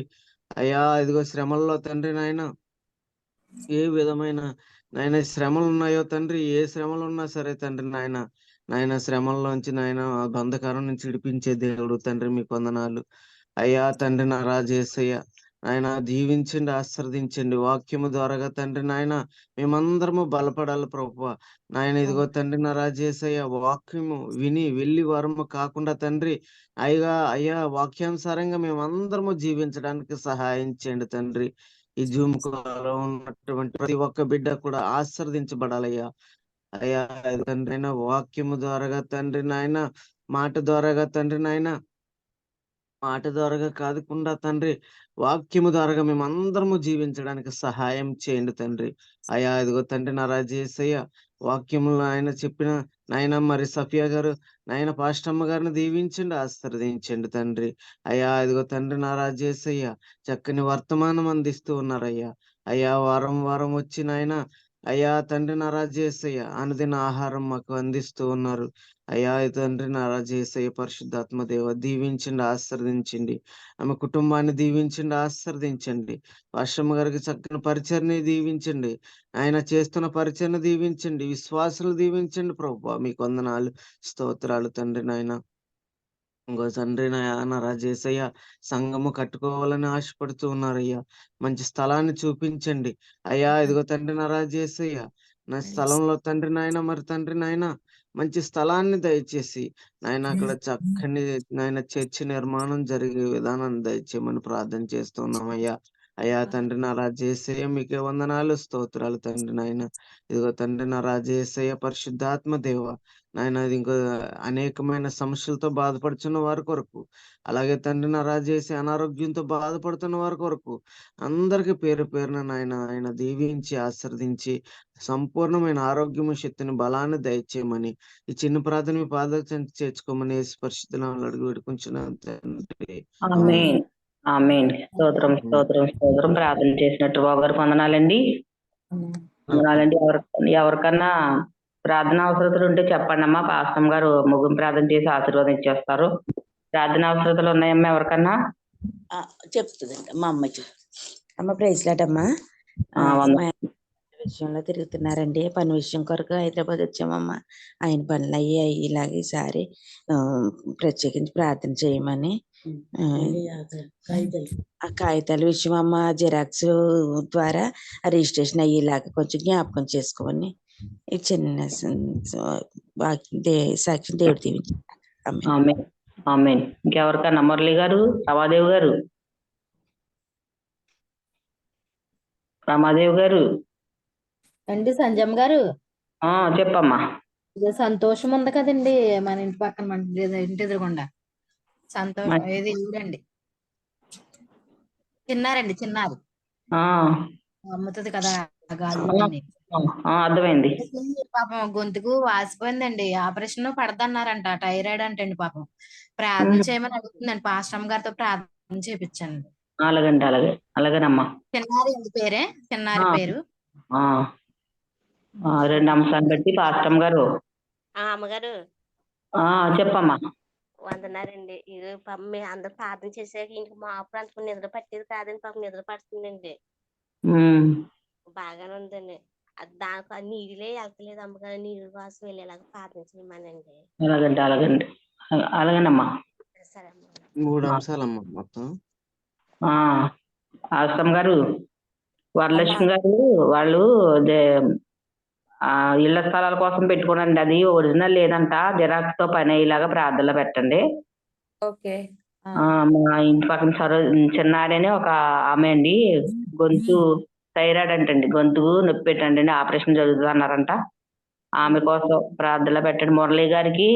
అయ్యా ఇదిగో శ్రమల్లో తండ్రి నాయన ఏ విధమైన నాయన శ్రమలు ఉన్నాయో తండ్రి, ఏ శ్రమలు ఉన్నా సరే తండ్రి నాయన నాయన శ్రమల్లోంచి నాయన ఆ బంధకారం నుంచి విడిపించే దేవుడు తండ్రి. మీకు వందనాలు. అయ్యా తండ్రి నా రాజు యేసయ్య ఆయన దీవించండి, ఆశీర్వదించండి. వాక్యము ద్వారాగా తండ్రి నాయన మేమందరము బలపడాలి ప్రభువా. నాయన ఇదిగో తండ్రి నా రాజు యేసయ్య వాక్యము విని వెళ్ళి వారము కాకుండా తండ్రి అయ్యా వాక్యానుసారంగా మేమందరము జీవించడానికి సహాయం చేయండి తండ్రి. ఈ జూమ్ కాల్లో ఉన్నటువంటి ప్రతి ఒక్క బిడ్డ కూడా ఆశీర్వదించబడాలయ్యా. అయ్యా తండ్రి నాయన వాక్యము ద్వారాగా తండ్రి నాయన మాట ద్వారాగా తండ్రి నాయన మాట ద్వారాగా కాదుకుండా తండ్రి వాక్యము ద్వారాగా మేమందరము జీవించడానికి సహాయం చేయండి తండ్రి. అయ్యా ఇదిగో తండ్రి నా రాజు యేసయ్య వాక్యములో ఆయన చెప్పిన నాయన మరి సఫియా గారు నాయన పాస్టమ్మ గారిని దీవించండి, ఆశీర్వదించండి తండ్రి. అయ్యా ఇదిగో తండ్రి నా రాజు యేసయ్య చక్కని వర్తమానం అందిస్తూ ఉన్నారయ్యా. అయ్యా వారం వారం వచ్చి నాయన అయ్యా తండ్రి నా రాజు యేసయ్య అనుదిన ఆహారం మాకు అందిస్తూ ఉన్నారు. అయ్యా తండ్రి నా రాజు యేసయ్య పరిశుద్ధాత్మ దేవ దీవించండి, ఆశీర్వదించండి. ఆమె కుటుంబాన్ని దీవించండి, ఆశీర్వదించండి. వర్షమ్మ గారికి చక్కని పరిచర్ని దీవించండి. ఆయన చేస్తున్న పరిచర్ని దీవించండి. విశ్వాసులు దీవించండి ప్రభువా. మీకు వందనాలు, స్తోత్రాలు తండ్రి నాయన. ఇంకో తండ్రి నా రాజు యేసయ్య సంఘము కట్టుకోవాలని ఆశపడుతూ ఉన్నారయ్యా. మంచి స్థలాన్ని చూపించండి అయ్యా. ఇదిగో తండ్రి నా రాజు యేసయ్య నా స్థలంలో తండ్రి నాయన మరి తండ్రి నాయన మంచి స్థలాన్ని దయచేసి నాయన అక్కడ చక్కని నాయన చర్చి నిర్మాణం జరిగే విధానాన్ని దయచేయమని ప్రార్థన చేస్తున్నామయ్యా. అయ్యా తండ్రి నా రాజు యేసయ్య మీకే వందనాలు, స్తోత్రాలు తండ్రి నాయన. ఇదిగో తండ్రి నా రాజు యేసయ్య పరిశుద్ధాత్మ దేవ నాయన ఇంకో అనేకమైన సమస్యలతో బాధపడుతున్న వారి కొరకు, అలాగే తండ్రి నా రాజు యేసయ్య అనారోగ్యంతో బాధపడుతున్న వారి కొరకు అందరికి పేరు పేరున నాయన ఆయన దీవించి ఆశీర్వదించి సంపూర్ణమైన ఆరోగ్యము, శక్తిని, బలాన్ని దయచేయమని ఈ చిన్న ప్రార్థన మీ పాదాలకు చేర్చుకోమని యేసు పరిశుద్ధ నామములో అడిగి వేడుకుంటున్నాను తండ్రి. ఆమేన్. ఆమేన్. స్తోత్రం స్తోత్రం స్తోత్రం. ప్రార్థన చేసినట్టు బాబు గారికి వందనాలండి. వందనాలండి. ఎవరికన్నా ప్రార్థన అవసరతలు ఉంటే చెప్పండి అమ్మా. పాస్టమ్ గారు ముగింపు ప్రార్థన చేసి ఆశీర్వాదం ఇచ్చేస్తారు. ప్రార్థన అవసరతలు ఉన్నాయమ్మా ఎవరికన్నా? చెప్తుందండి మా అమ్మకి. అమ్మ ప్రైజ్లాటమ్మా. విషయంలో తిరుగుతున్నారండి. పని విషయం కొరకు హైదరాబాద్ వచ్చామమ్మా. ఆయన పనులు అయ్యి ఇలాగ ఈసారి ప్రత్యేకించి ప్రార్థన చేయమని. ఆ కాగితాల విషయం అమ్మ జిరాక్స్ ద్వారా రిజిస్ట్రేషన్ అయ్యేలాగా కొంచెం జ్ఞాపకం చేసుకోమని ఈ చిన్న సాక్షి దేవుడు దీవించి. ఇంకెవరికన్నా? మురళి గారు, రమాదేవి గారు. రమాదేవి గారు అండి సంజయ్ గారు, చెప్పమ్మా. ఇది సంతోషం ఉంది కదండి మన ఇంటి పక్కన, మన ఇంటి ఎదురుగుండా సంతోషం. ఇది ఇవ్వండి, చిన్నారు అమ్ముతుంది కదా గాజులన్నీ. అర్థమైంది. పాపం గొంతుకు వాసిపోయిందండి, ఆపరేషన్ పడదన్నారంట, థైరాయిడ్ అంటండి. పాపం ప్రార్థన చేయమని అడుగుతుందండి, పాస్టమ్ గారితో ప్రార్థన చేయించండి. అలాగండి, అలాగేనమ్మా. చిన్నారి పేరే, చిన్నారి పేరు. 2 అంశాన్ని బట్టి పాస్టమ్ గారు. అమ్మగారు చెప్పమ్మా. వందనారండి. ఇది పాపం మేము అందరు ప్రార్థన చేసాక ఇంక మా ప్రాంతం నిద్ర పట్టేది కాదండి, పాపం నిద్ర పడుతుందండి. బాగానే ఉందండి. దానికి నీళ్ళే వెళ్తలేదు అమ్మగారు, నీళ్ళు కోసం వెళ్ళేలాగా ప్రార్థన చేయమనండి. అలాగేనమ్మా. సరే అమ్మ. 3 అంశాలమ్మా మొత్తం. పాస్టమ్ గారు, వరలక్ష్మి గారు వాళ్ళు ఇళ్ల స్థలాల కోసం పెట్టుకోనండి. అది ఒరిజినల్ లేదంట, జిరాక్స్ తో పని అయ్యేలాగా ప్రార్థనలో పెట్టండి. ఓకే. మా ఇంటి పక్కన చిన్నారని ఒక ఆమె అండి, గొంతు థైరాయిడ్ అంటండి, గొంతుకు నొప్పి పెట్టండి, ఆపరేషన్ జరుగుతుంది అన్నారంట. ఆమె కోసం ప్రార్థనలో పెట్టండి. మురళి గారికి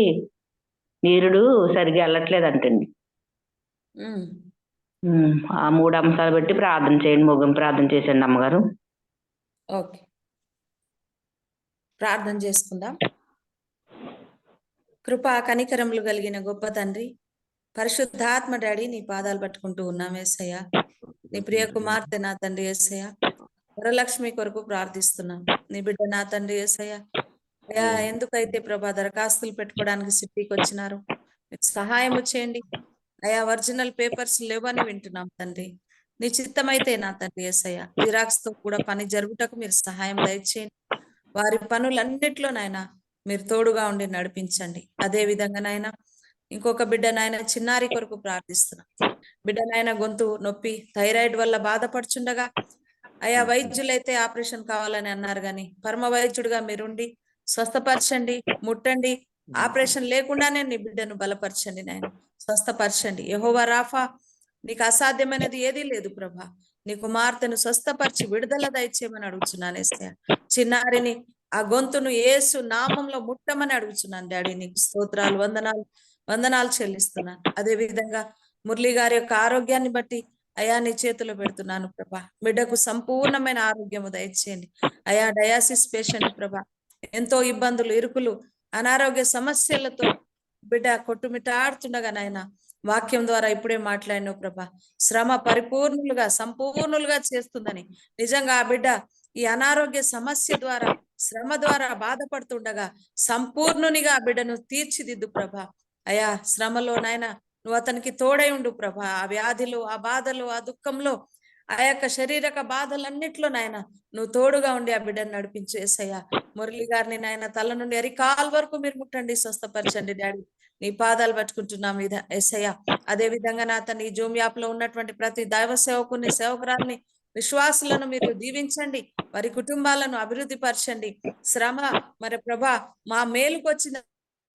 నీరుడు సరిగ్గా వెళ్ళట్లేదంటండి. ఆ 3 అంశాలు బట్టి ప్రార్థన చేయండి. ముగింపు ప్రార్థన చేసేయండి అమ్మగారు. ఓకే, ప్రార్థన చేసుకుందాం. కృపా కనికరములు కలిగిన గొప్ప తండ్రి, పరిశుద్ధాత్మ డాడీ, నీ పాదాలు పట్టుకుంటూ ఉన్నాం యేసయ్య. నీ ప్రియ కుమార్తె నా తండ్రి యేసయ్య, వరలక్ష్మి కొరకు ప్రార్థిస్తున్నాం. నీ బిడ్డ నా తండ్రి యేసయ్య, అయ్యా ఎందుకైతే ప్రభా దరఖాస్తులు పెట్టుకోవడానికి సిటీకి వచ్చినారు, సహాయము చేయండి అయ్యా. ఒరిజినల్ పేపర్స్ లేవని వింటున్నాం తండ్రి. నీ చిత్తమైతే నా తండ్రి యేసయ్య, జిరాక్స్ తో కూడా పని జరుగుటకు మీరు సహాయం దయచేయండి. వారి పనులన్నిట్లో నాయన మీరు తోడుగా ఉండి నడిపించండి. అదే విధంగా నాయన ఇంకొక బిడ్డ నాయన చిన్నారి కొరకు ప్రార్థిస్తున్నాం. బిడ్డ నాయన గొంతు నొప్పి థైరాయిడ్ వల్ల బాధపడుచుండగా అయా వైద్యులైతే ఆపరేషన్ కావాలని అన్నారు, కానీ పరమ వైద్యుడిగా మీరుండి స్వస్థపరచండి, ముట్టండి. ఆపరేషన్ లేకుండానే నీ బిడ్డను బలపరచండి నాయన, స్వస్థపరచండి. యెహోవా రాఫా, నీకు అసాధ్యమైనది ఏదీ లేదు ప్రభా. నీ కుమార్తెను స్వస్థపరిచి విడుదల దయచేయమని అడుగుతున్నాను యేసయ్య. చిన్నారిని ఆ గొంతును యేసు నామంలో ముట్టమని అడుగుతున్నాను డాడీ. నీకు స్తోత్రాలు, వందనాలు చెల్లిస్తున్నాను. అదే విధంగా మురళి గారి యొక్క ఆరోగ్యాన్ని బట్టి అయా నీ చేతిలో పెడుతున్నాను ప్రభా. బిడ్డకు సంపూర్ణమైన ఆరోగ్యము దయచేయండి అయా. డయాసిస్ పేషెంట్ ప్రభా, ఎంతో ఇబ్బందులు, ఇరుకులు, అనారోగ్య సమస్యలతో బిడ్డ కొట్టుమిట్టాడుతుండగా నాయన వాక్యం ద్వారా ఇప్పుడే మాట్లాడినావు ప్రభా. శ్రమ పరిపూర్ణులుగా సంపూర్ణులుగా చేస్తుందని, నిజంగా ఆ బిడ్డ ఈ అనారోగ్య సమస్య ద్వారా, శ్రమ ద్వారా బాధపడుతుండగా సంపూర్ణునిగా ఆ బిడ్డను తీర్చిదిద్దు ప్రభా. అయా శ్రమలో నాయన నువ్వు అతనికి తోడై ఉండు ప్రభా. ఆ వ్యాధిలో, ఆ బాధలో, ఆ దుఃఖంలో, ఆ యొక్క శారీరక బాధలన్నిట్లో నాయన నువ్వు తోడుగా ఉండి ఆ బిడ్డను నడిపించు యేసయ్య. మురళి గారిని నాయన తల నుండి అరికాలు వరకు మీరు ముట్టండి, స్వస్థపరచండి డాడీ. నీ పాదాలు పట్టుకుంటున్నాం యేసయ్య. అదే విధంగా నా తన ఈ జూమ్ యాప్ లో ఉన్నటువంటి ప్రతి దైవ సేవకుని, సేవకురాల్ని, విశ్వాసులను మీరు దీవించండి, వారి కుటుంబాలను అభివృద్ధి పరచండి. శ్రమ మరి ప్రభా మా మేలుకు వచ్చిన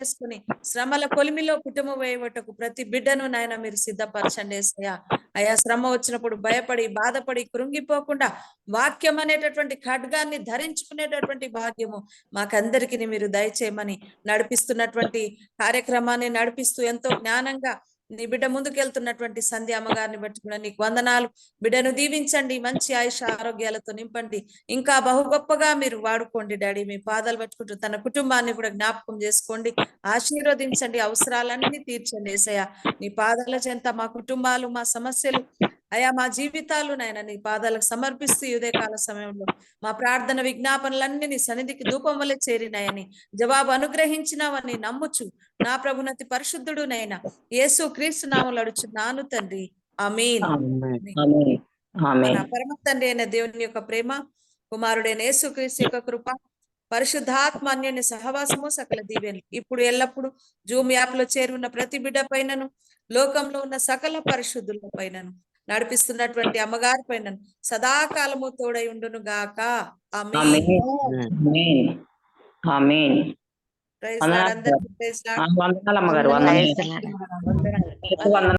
చేసుకుని శ్రమల కొలిమిలో కుటుంబం వేయటకు ప్రతి బిడ్డను నాయన మీరు సిద్ధపరచండి యేసయ్య. అయా శ్రమ వచ్చినప్పుడు భయపడి, బాధపడి, కృంగిపోకుండా వాక్యం అనేటటువంటి ఖడ్గాన్ని ధరించుకునేటటువంటి భాగ్యము మాకందరికి మీరు దయచేయమని, నడిపిస్తున్నటువంటి కార్యక్రమాన్ని నడిపిస్తూ ఎంతో జ్ఞానంగా నీ బిడ్డ ముందుకెళ్తున్నటువంటి సంధ్య అమ్మగారిని బట్టి కూడా నీకు వందనాలు. బిడ్డను దీవించండి, మంచి ఆయుష ఆరోగ్యాలతో నింపండి, ఇంకా బహు గొప్పగా మీరు వాడుకోండి డాడీ. మీ పాదాలు పట్టుకుంటూ తన కుటుంబాన్ని కూడా జ్ఞాపకం చేసుకోండి, ఆశీర్వదించండి, అవసరాలన్నీ తీర్చండి యేసయ్య. నీ పాదాల చెంత మా కుటుంబాలు, మా సమస్యలు అయా మా జీవితాలు నాయన నీ పాదాలకు సమర్పిస్తూ ఈ ఉదయకాల సమయంలో మా ప్రార్థన విజ్ఞాపనలన్నీ నీ సన్నిధికి ధూపం వల్ల చేరినాయని జవాబు అనుగ్రహించినావని నమ్ముచు నా ప్రభునతి పరిశుద్ధుడు నైనా యేసు క్రీస్తు నామములో అడుచున్నాను తండ్రి. ఆమేన్. ఆమేన్. మన పరమ తండ్రి అయిన దేవుని యొక్క ప్రేమ, కుమారుడైన యేసు క్రీస్తు యొక్క కృప, పరిశుద్ధాత్మ అన్యోన్య సహవాసము, సకల దీవెనలు ఇప్పుడు ఎల్లప్పుడు జూమ్ యాప్ లో చేరి ఉన్న ప్రతి బిడ్డ పైనను, లోకంలో ఉన్న సకల పరిశుద్ధుల పైనను, నడిపిస్తున్నటువంటి అమ్మగారి పైనను సదాకాలము తోడై ఉండును గాక. Amen. Amen. Amen. Praise lord. అందరికీ ప్రైజ్ లార్డ్. వందనాలు అమ్మగారు. వందనాలు. వందనాలు. వందనాలు.